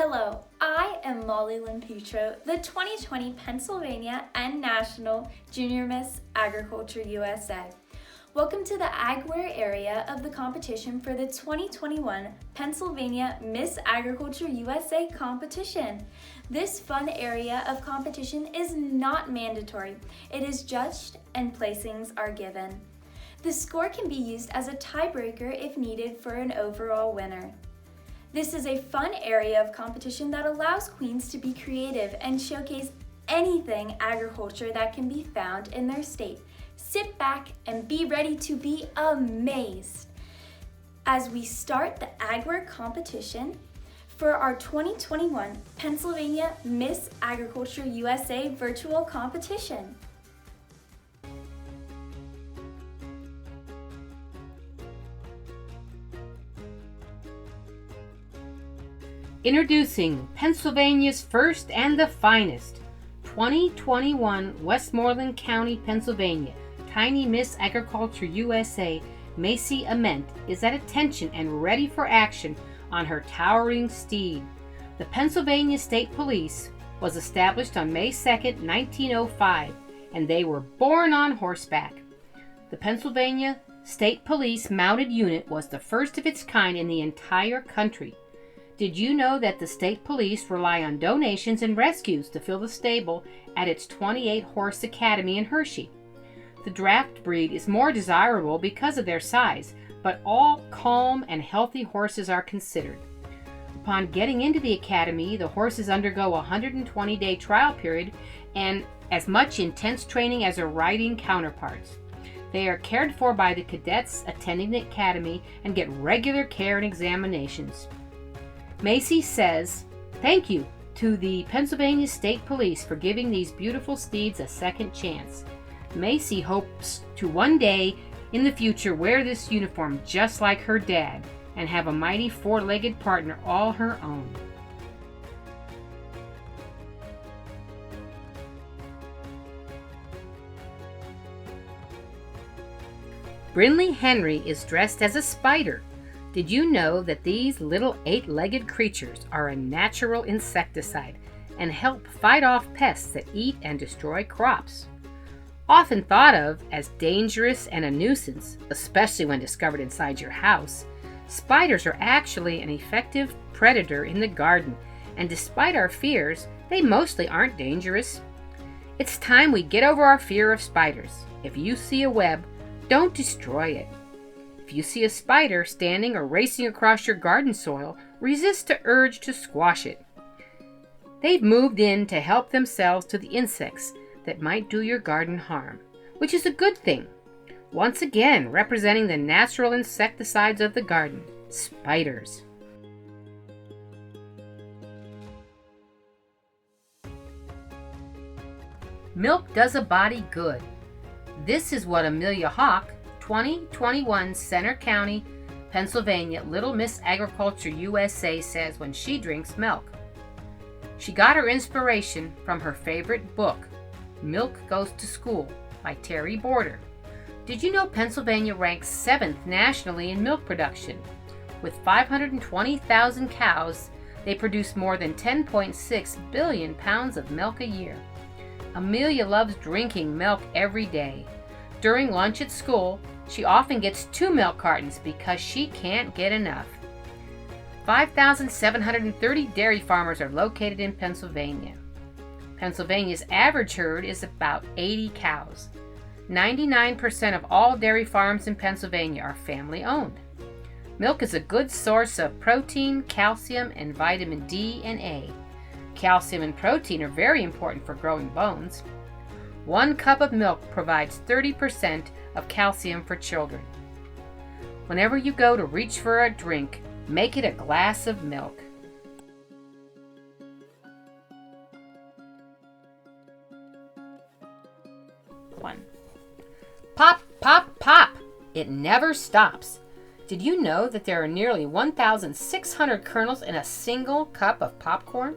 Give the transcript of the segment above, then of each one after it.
Hello, I am Molly Lynn Petro, the 2020 Pennsylvania and National Junior Miss Agriculture USA. Welcome to the Agware area of the competition for the 2021 Pennsylvania Miss Agriculture USA competition. This fun area of competition is not mandatory. It is judged and placings are given. The score can be used as a tiebreaker if needed for an overall winner. This is a fun area of competition that allows queens to be creative and showcase anything agriculture that can be found in their state. Sit back and be ready to be amazed as we start the Agware competition for our 2021 Pennsylvania Miss Agriculture USA virtual competition. Introducing Pennsylvania's first and the finest 2021 Westmoreland County, Pennsylvania Tiny Miss Agriculture USA Macy Ament is at attention and ready for action on her towering steed. The Pennsylvania State Police was established on May 2, 1905, and they were born on horseback. The Pennsylvania State Police mounted unit was the first of its kind in the entire country. Did you know that the state police rely on donations and rescues to fill the stable at its 28-horse academy in Hershey? The draft breed is more desirable because of their size, but all calm and healthy horses are considered. Upon getting into the academy, the horses undergo a 120-day trial period and as much intense training as their riding counterparts. They are cared for by the cadets attending the academy and get regular care and examinations. Macy says, "Thank you to the Pennsylvania State Police for giving these beautiful steeds a second chance. Macy hopes to one day in the future wear this uniform just like her dad and have a mighty four-legged partner all her own." Brinley Henry is dressed as a spider. Did you know that these little 8-legged creatures are a natural insecticide and help fight off pests that eat and destroy crops? Often thought of as dangerous and a nuisance, especially when discovered inside your house, spiders are actually an effective predator in the garden, and despite our fears, they mostly aren't dangerous. It's time we get over our fear of spiders. If you see a web, don't destroy it. If you see a spider standing or racing across your garden soil, resist the urge to squash it. They've moved in to help themselves to the insects that might do your garden harm, which is a good thing. Once again, representing the natural insecticides of the garden, spiders. Milk does a body good. This is what Amelia Hawk, 2021 Center County, Pennsylvania Little Miss Agriculture USA says when she drinks milk. She got her inspiration from her favorite book, Milk Goes to School by Terry Border. Did you know Pennsylvania ranks 7th nationally in milk production? With 520,000 cows, they produce more than 10.6 billion pounds of milk a year. Amelia loves drinking milk every day. During lunch at school, she often gets 2 milk cartons because she can't get enough. 5,730 dairy farmers are located in Pennsylvania. Pennsylvania's average herd is about 80 cows. 99% of all dairy farms in Pennsylvania are family-owned. Milk is a good source of protein, calcium, and vitamin D and A. Calcium and protein are very important for growing bones. 1 cup of milk provides 30% of calcium for children. Whenever you go to reach for a drink, make it a glass of milk. One. Pop, pop, pop! It never stops. Did you know that there are nearly 1,600 kernels in a single cup of popcorn?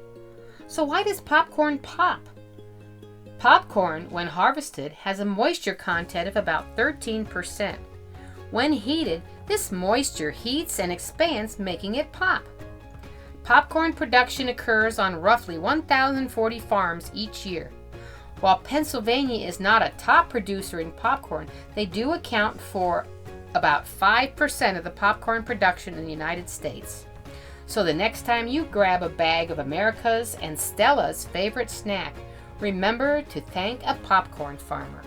So why does popcorn pop? Popcorn, when harvested, has a moisture content of about 13%. When heated, this moisture heats and expands, making it pop. Popcorn production occurs on roughly 1,040 farms each year. While Pennsylvania is not a top producer in popcorn, they do account for about 5% of the popcorn production in the United States. So the next time you grab a bag of America's and Stella's favorite snack, remember to thank a popcorn farmer.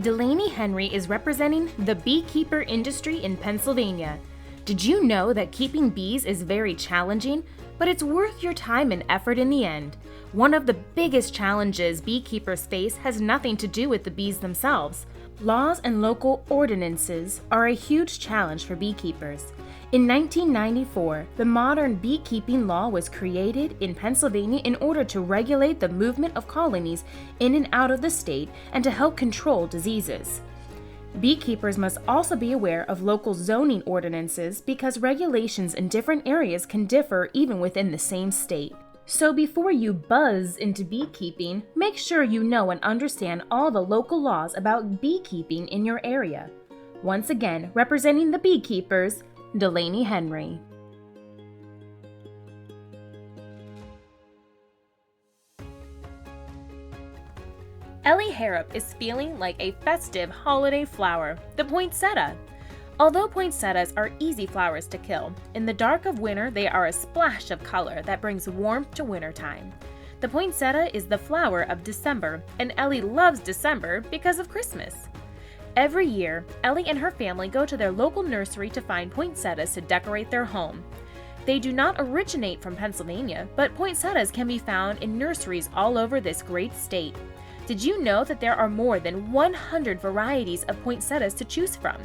Delaney Henry is representing the beekeeper industry in Pennsylvania. Did you know that keeping bees is very challenging, but it's worth your time and effort in the end? One of the biggest challenges beekeepers face has nothing to do with the bees themselves. Laws and local ordinances are a huge challenge for beekeepers. In 1994, the modern beekeeping law was created in Pennsylvania in order to regulate the movement of colonies in and out of the state and to help control diseases. Beekeepers must also be aware of local zoning ordinances because regulations in different areas can differ even within the same state. So before you buzz into beekeeping, make sure you know and understand all the local laws about beekeeping in your area. Once again, representing the beekeepers, Delaney Henry. Ellie Harrop is feeling like a festive holiday flower, the poinsettia. Although poinsettias are easy flowers to kill, in the dark of winter they are a splash of color that brings warmth to wintertime. The poinsettia is the flower of December, and Ellie loves December because of Christmas. Every year, Ellie and her family go to their local nursery to find poinsettias to decorate their home. They do not originate from Pennsylvania, but poinsettias can be found in nurseries all over this great state. Did you know that there are more than 100 varieties of poinsettias to choose from?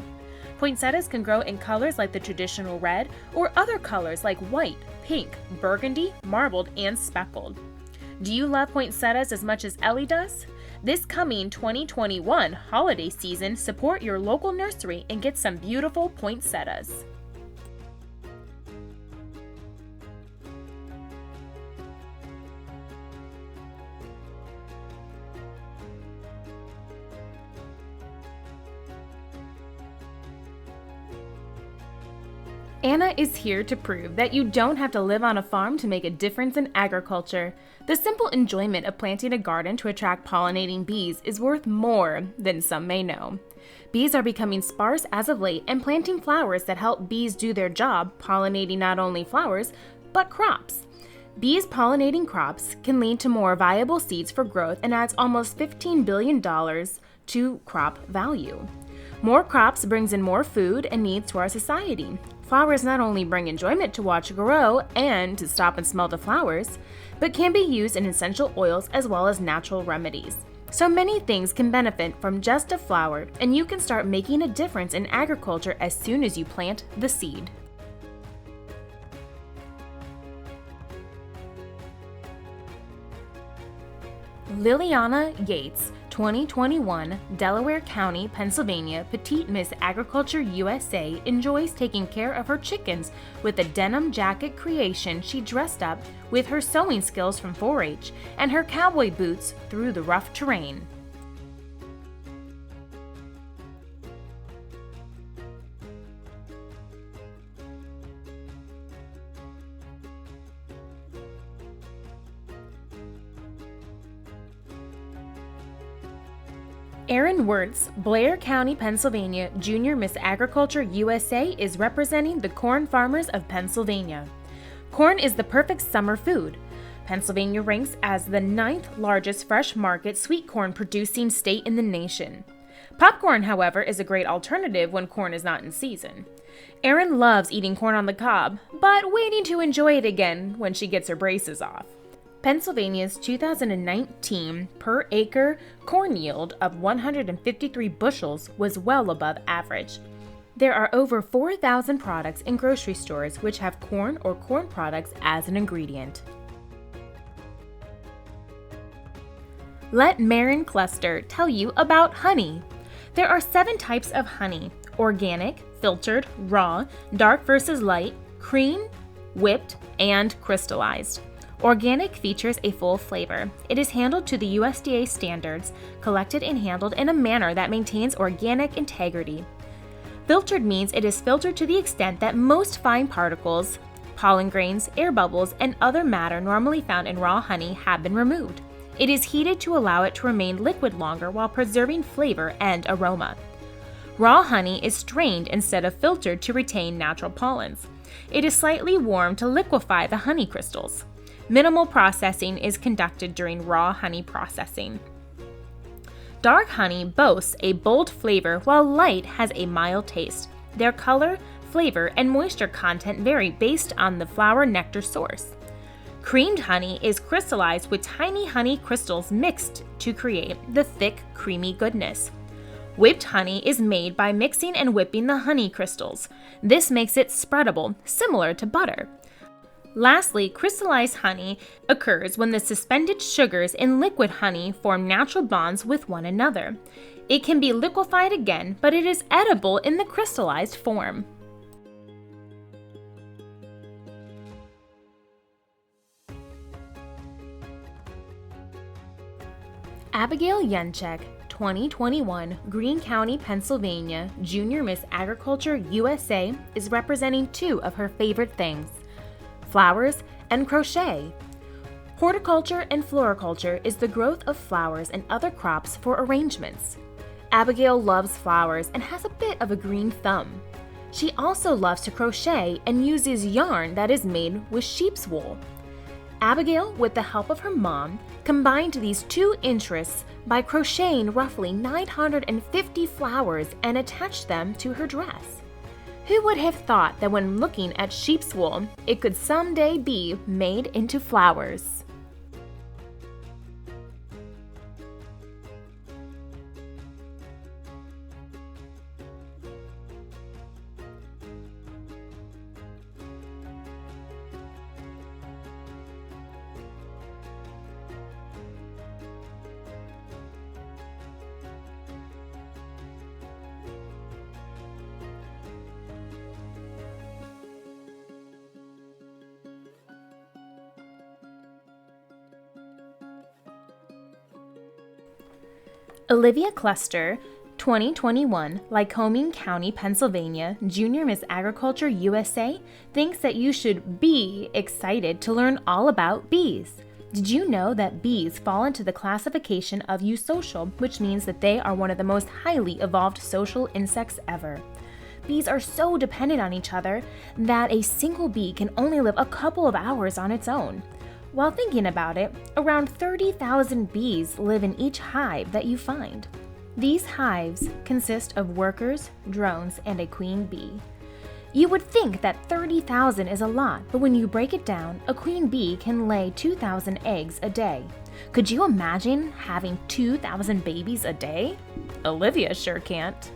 Poinsettias can grow in colors like the traditional red or other colors like white, pink, burgundy, marbled, and speckled. Do you love poinsettias as much as Ellie does? This coming 2021 holiday season, support your local nursery and get some beautiful poinsettias. Anna is here to prove that you don't have to live on a farm to make a difference in agriculture. The simple enjoyment of planting a garden to attract pollinating bees is worth more than some may know. Bees are becoming sparse as of late, and planting flowers that help bees do their job, pollinating not only flowers, but crops. Bees pollinating crops can lead to more viable seeds for growth and adds almost $15 billion to crop value. More crops brings in more food and needs to our society. Flowers not only bring enjoyment to watch grow and to stop and smell the flowers, but can be used in essential oils as well as natural remedies. So many things can benefit from just a flower, and you can start making a difference in agriculture as soon as you plant the seed. Liliana Yates, 2021 Delaware County, Pennsylvania Petite Miss Agriculture USA enjoys taking care of her chickens with a denim jacket creation she dressed up with her sewing skills from 4-H and her cowboy boots through the rough terrain. Erin Wirtz, Blair County, Pennsylvania Junior Miss Agriculture USA is representing the corn farmers of Pennsylvania. Corn is the perfect summer food. Pennsylvania ranks as the 9th largest fresh market sweet corn producing state in the nation. Popcorn, however, is a great alternative when corn is not in season. Erin loves eating corn on the cob, but waiting to enjoy it again when she gets her braces off. Pennsylvania's 2019 per acre corn yield of 153 bushels was well above average. There are over 4,000 products in grocery stores which have corn or corn products as an ingredient. Let Marin Cluster tell you about honey. There are 7 types of honey: organic, filtered, raw, dark versus light, cream, whipped, and crystallized. Organic features a full flavor. It is handled to the USDA standards, collected and handled in a manner that maintains organic integrity. Filtered means it is filtered to the extent that most fine particles, pollen grains, air bubbles, and other matter normally found in raw honey have been removed. It is heated to allow it to remain liquid longer while preserving flavor and aroma. Raw honey is strained instead of filtered to retain natural pollens. It is slightly warmed to liquefy the honey crystals. Minimal processing is conducted during raw honey processing. Dark honey boasts a bold flavor while light has a mild taste. Their color, flavor, and moisture content vary based on the flower nectar source. Creamed honey is crystallized with tiny honey crystals mixed to create the thick, creamy goodness. Whipped honey is made by mixing and whipping the honey crystals. This makes it spreadable, similar to butter. Lastly, crystallized honey occurs when the suspended sugars in liquid honey form natural bonds with one another. It can be liquefied again, but it is edible in the crystallized form. Abigail Yenchek, 2021 Greene County, Pennsylvania Junior Miss Agriculture USA is representing two of her favorite things: flowers and crochet. Horticulture and floriculture is the growth of flowers and other crops for arrangements. Abigail loves flowers and has a bit of a green thumb. She also loves to crochet and uses yarn that is made with sheep's wool. Abigail, with the help of her mom, combined these two interests by crocheting roughly 950 flowers and attached them to her dress. Who would have thought that when looking at sheep's wool, it could someday be made into flowers? Olivia Cluster, 2021 Lycoming County, Pennsylvania Junior Miss Agriculture USA, thinks that you should be excited to learn all about bees. Did you know that bees fall into the classification of eusocial, which means that they are one of the most highly evolved social insects ever? Bees are so dependent on each other that a single bee can only live a couple of hours on its own. While thinking about it, around 30,000 bees live in each hive that you find. These hives consist of workers, drones, and a queen bee. You would think that 30,000 is a lot, but when you break it down, a queen bee can lay 2,000 eggs a day. Could you imagine having 2,000 babies a day? Olivia sure can't.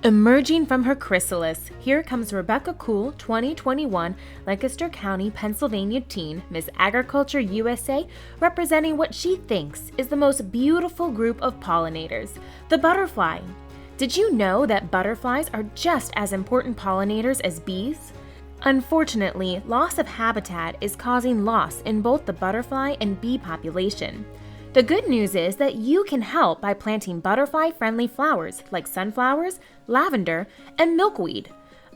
Emerging from her chrysalis, here comes Rebecca Cool, 2021 Lancaster County, Pennsylvania teen, Miss Agriculture USA, representing what she thinks is the most beautiful group of pollinators, the butterfly. Did you know that butterflies are just as important pollinators as bees? Unfortunately, loss of habitat is causing loss in both the butterfly and bee population. The good news is that you can help by planting butterfly-friendly flowers like sunflowers, lavender, and milkweed.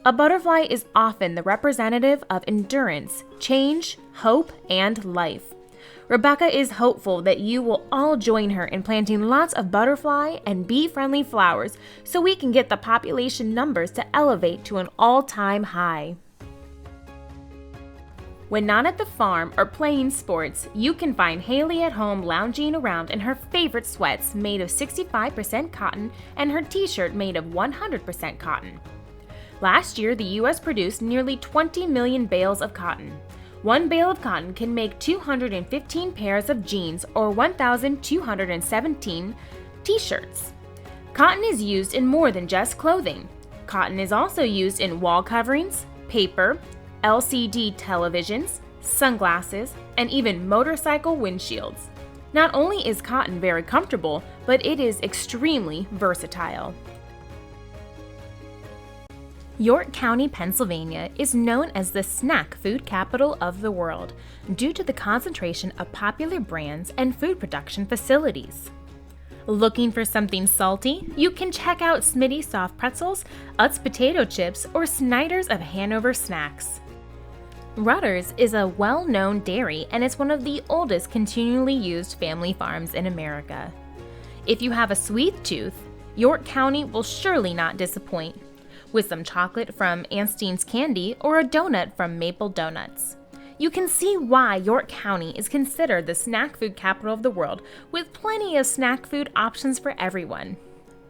A butterfly is often the representative of endurance, change, hope, and life. Rebecca is hopeful that you will all join her in planting lots of butterfly and bee-friendly flowers so we can get the population numbers to elevate to an all-time high. When not at the farm or playing sports, you can find Haley at home lounging around in her favorite sweats made of 65% cotton and her t-shirt made of 100% cotton. Last year, the U.S. produced nearly 20 million bales of cotton. One bale of cotton can make 215 pairs of jeans or 1,217 t-shirts. Cotton is used in more than just clothing. Cotton is also used in wall coverings, paper, LCD televisions, sunglasses, and even motorcycle windshields. Not only is cotton very comfortable, but it is extremely versatile. York County, Pennsylvania is known as the snack food capital of the world due to the concentration of popular brands and food production facilities. Looking for something salty? You can check out Smitty's Soft Pretzels, Utz Potato Chips, or Snyder's of Hanover Snacks. Rutter's is a well-known dairy and is one of the oldest continually used family farms in America. If you have a sweet tooth, York County will surely not disappoint, with some chocolate from Anstein's Candy or a donut from Maple Donuts. You can see why York County is considered the snack food capital of the world, with plenty of snack food options for everyone.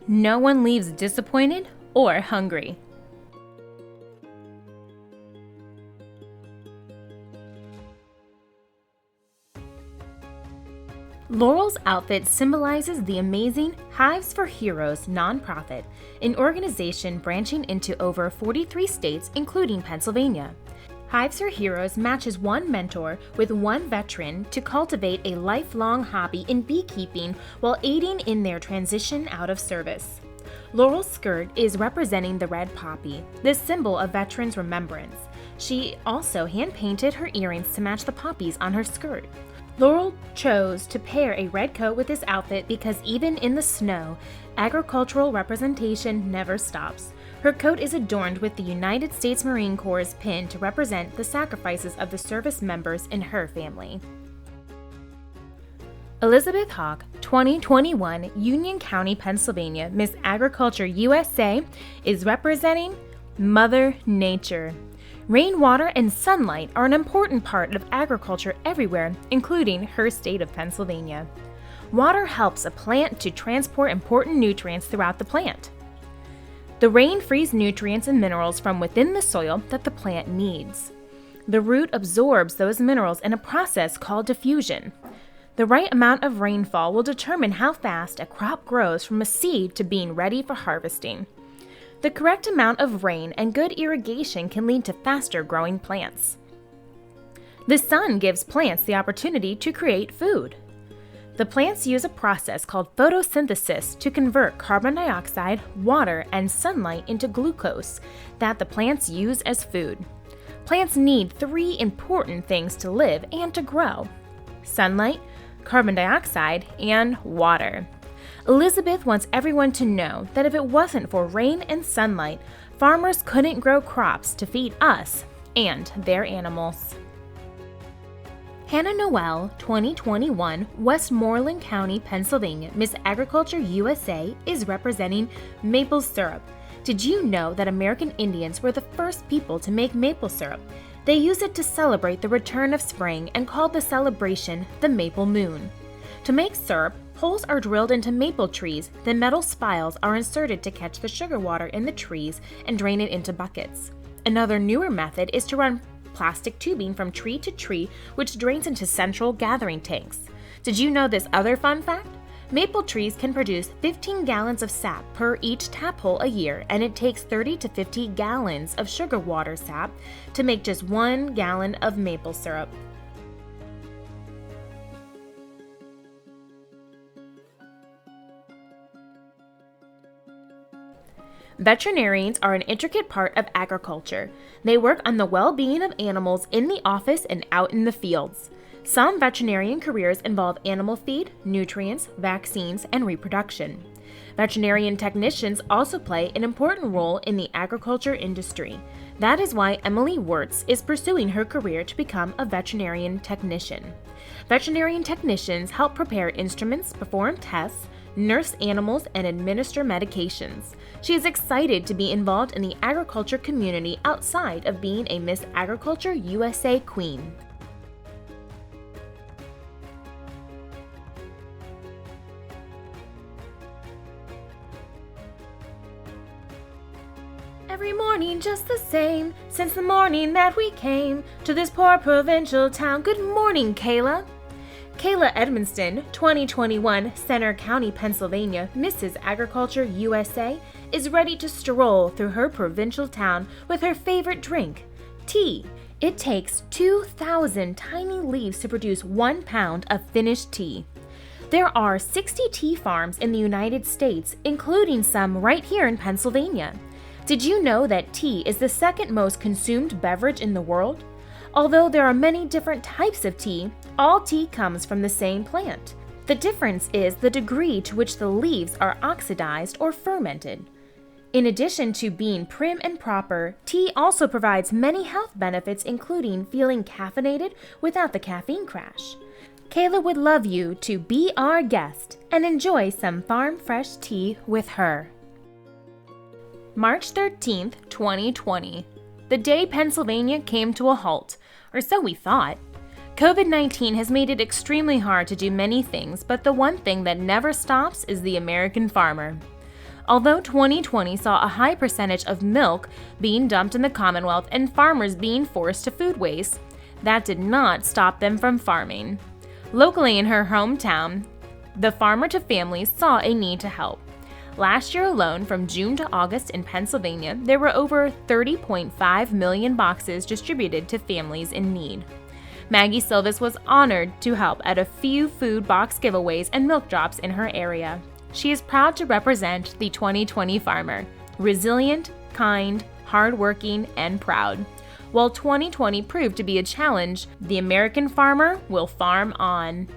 No one leaves disappointed or hungry. Laurel's outfit symbolizes the amazing Hives for Heroes nonprofit, an organization branching into over 43 states, including Pennsylvania. Hives for Heroes matches one mentor with one veteran to cultivate a lifelong hobby in beekeeping while aiding in their transition out of service. Laurel's skirt is representing the red poppy, the symbol of veterans' remembrance. She also hand-painted her earrings to match the poppies on her skirt. Laurel chose to pair a red coat with this outfit because even in the snow, agricultural representation never stops. Her coat is adorned with the United States Marine Corps' pin to represent the sacrifices of the service members in her family. Elizabeth Hawk, 2021 Union County, Pennsylvania Miss Agriculture USA, is representing Mother Nature. Rainwater and sunlight are an important part of agriculture everywhere, including her state of Pennsylvania. Water helps a plant to transport important nutrients throughout the plant. The rain frees nutrients and minerals from within the soil that the plant needs. The root absorbs those minerals in a process called diffusion. The right amount of rainfall will determine how fast a crop grows from a seed to being ready for harvesting. The correct amount of rain and good irrigation can lead to faster growing plants. The sun gives plants the opportunity to create food. The plants use a process called photosynthesis to convert carbon dioxide, water, and sunlight into glucose that the plants use as food. Plants need three important things to live and to grow: sunlight, carbon dioxide, and water. Elizabeth wants everyone to know that if it wasn't for rain and sunlight, farmers couldn't grow crops to feed us and their animals. Hannah Noel, 2021 Westmoreland County, Pennsylvania Miss Agriculture USA, is representing maple syrup. Did you know that American Indians were the first people to make maple syrup? They used it to celebrate the return of spring and called the celebration the Maple Moon. To make syrup, holes are drilled into maple trees, then metal spiles are inserted to catch the sugar water in the trees and drain it into buckets. Another newer method is to run plastic tubing from tree to tree, which drains into central gathering tanks. Did you know this other fun fact? Maple trees can produce 15 gallons of sap per each tap hole a year, and it takes 30 to 50 gallons of sugar water sap to make just 1 gallon of maple syrup. Veterinarians are an intricate part of agriculture. They work on the well-being of animals in the office and out in the fields. Some veterinarian careers involve animal feed, nutrients, vaccines, and reproduction. Veterinarian technicians also play an important role in the agriculture industry. That is why Emily Wirtz is pursuing her career to become a veterinarian technician. Veterinarian technicians help prepare instruments, perform tests, nurse animals, and administer medications. She is excited to be involved in the agriculture community outside of being a Miss Agriculture USA Queen. Every morning just the same, since the morning that we came to this poor provincial town. Good morning, Kayla. Kayla Edmonston, 2021 Center County, Pennsylvania, Mrs. Agriculture USA, is ready to stroll through her provincial town with her favorite drink, tea. It takes 2,000 tiny leaves to produce 1 pound of finished tea. There are 60 tea farms in the United States, including some right here in Pennsylvania. Did you know that tea is the second most consumed beverage in the world? Although there are many different types of tea, all tea comes from the same plant. The difference is the degree to which the leaves are oxidized or fermented. In addition to being prim and proper, tea also provides many health benefits, including feeling caffeinated without the caffeine crash. Kayla would love you to be our guest and enjoy some farm fresh tea with her. March 13th, 2020. The day Pennsylvania came to a halt, or so we thought. COVID-19 has made it extremely hard to do many things, but the one thing that never stops is the American farmer. Although 2020 saw a high percentage of milk being dumped in the Commonwealth and farmers being forced to food waste, that did not stop them from farming. Locally in her hometown, the farmer-to-families saw a need to help. Last year alone, from June to August in Pennsylvania, there were over 30.5 million boxes distributed to families in need. Maggie Silvis was honored to help at a few food box giveaways and milk drops in her area. She is proud to represent the 2020 farmer, resilient, kind, hardworking, and proud. While 2020 proved to be a challenge, the American farmer will farm on.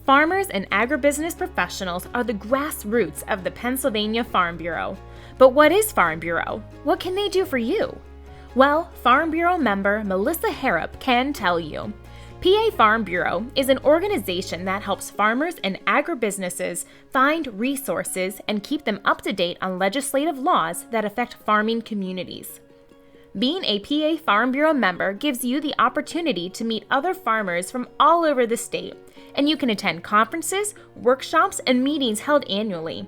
Farmers and agribusiness professionals are the grassroots of the Pennsylvania Farm Bureau. But what is Farm Bureau? What can they do for you? Well, Farm Bureau member Melissa Harrop can tell you. PA Farm Bureau is an organization that helps farmers and agribusinesses find resources and keep them up to date on legislative laws that affect farming communities. Being a PA Farm Bureau member gives you the opportunity to meet other farmers from all over the state, and you can attend conferences, workshops, and meetings held annually.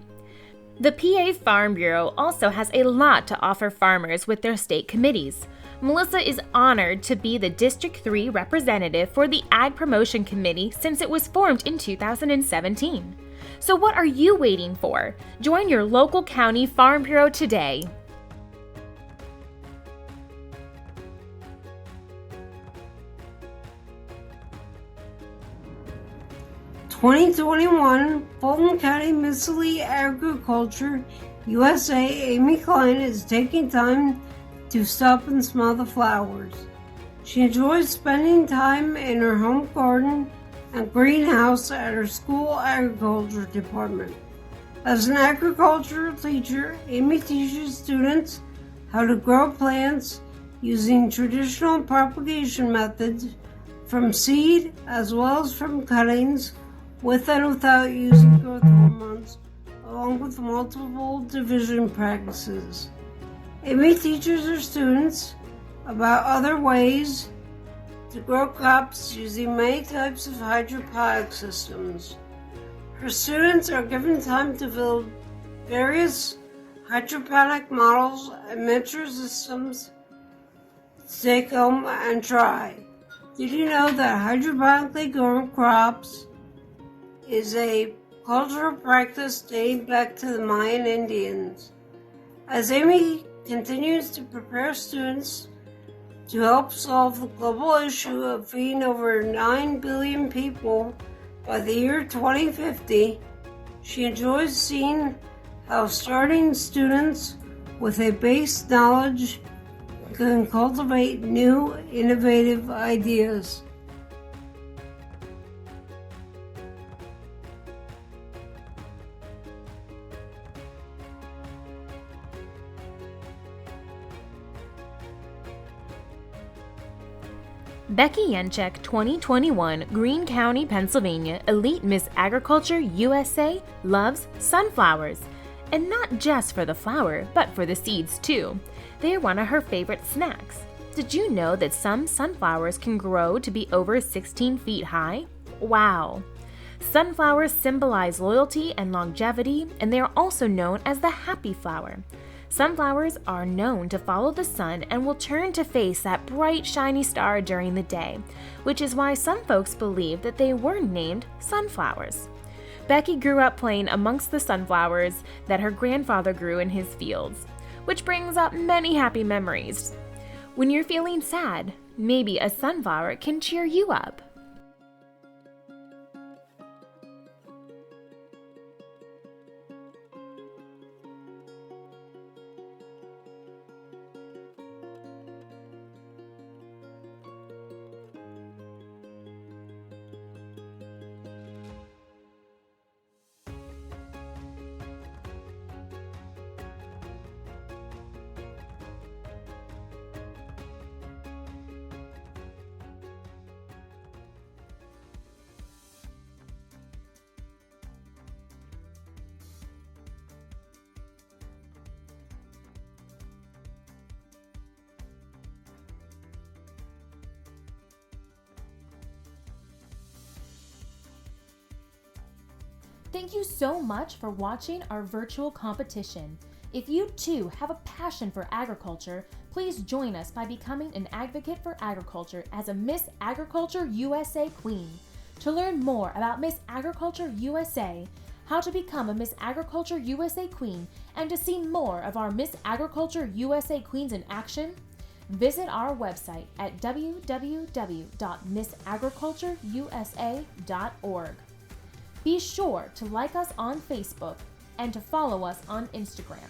The PA Farm Bureau also has a lot to offer farmers with their state committees. Melissa is honored to be the District 3 representative for the Ag Promotion Committee since it was formed in 2017. So what are you waiting for? Join your local county Farm Bureau today. (2021) Fulton County Miss Elite Agriculture USA Amy Klein is taking time to stop and smell the flowers. She enjoys spending time in her home garden and greenhouse at her school agriculture department. As an agricultural teacher, Amy teaches students how to grow plants using traditional propagation methods from seed as well as from cuttings, with and without using growth hormones, along with multiple division practices. Amy teaches her students about other ways to grow crops using many types of hydroponic systems. Her students are given time to build various hydroponic models and miniature systems to take home and try. Did you know that hydroponically grown crops is a cultural practice dating back to the Mayan Indians? As Amy continues to prepare students to help solve the global issue of feeding over 9 billion people by the year 2050, she enjoys seeing how starting students with a base knowledge can cultivate new, innovative ideas. Becky Yenchek 2021 Greene County, Pennsylvania Elite Miss Agriculture USA loves sunflowers. And not just for the flower, but for the seeds too. They are one of her favorite snacks. Did you know that some sunflowers can grow to be over 16 feet high? Wow! Sunflowers symbolize loyalty and longevity, and they are also known as the happy flower. Sunflowers are known to follow the sun and will turn to face that bright, shiny star during the day, which is why some folks believe that they were named sunflowers. Becky grew up playing amongst the sunflowers that her grandfather grew in his fields. which brings up many happy memories. When you're feeling sad, maybe a sunflower can cheer you up. Thank you so much for watching our virtual competition. If you too have a passion for agriculture, please join us by becoming an advocate for agriculture as a Miss Agriculture USA Queen. To learn more about Miss Agriculture USA, how to become a Miss Agriculture USA Queen, and to see more of our Miss Agriculture USA Queens in action, visit our website at www.missagricultureusa.org. Be sure to like us on Facebook and to follow us on Instagram.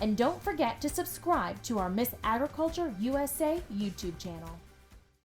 And don't forget to subscribe to our Miss Agriculture USA YouTube channel.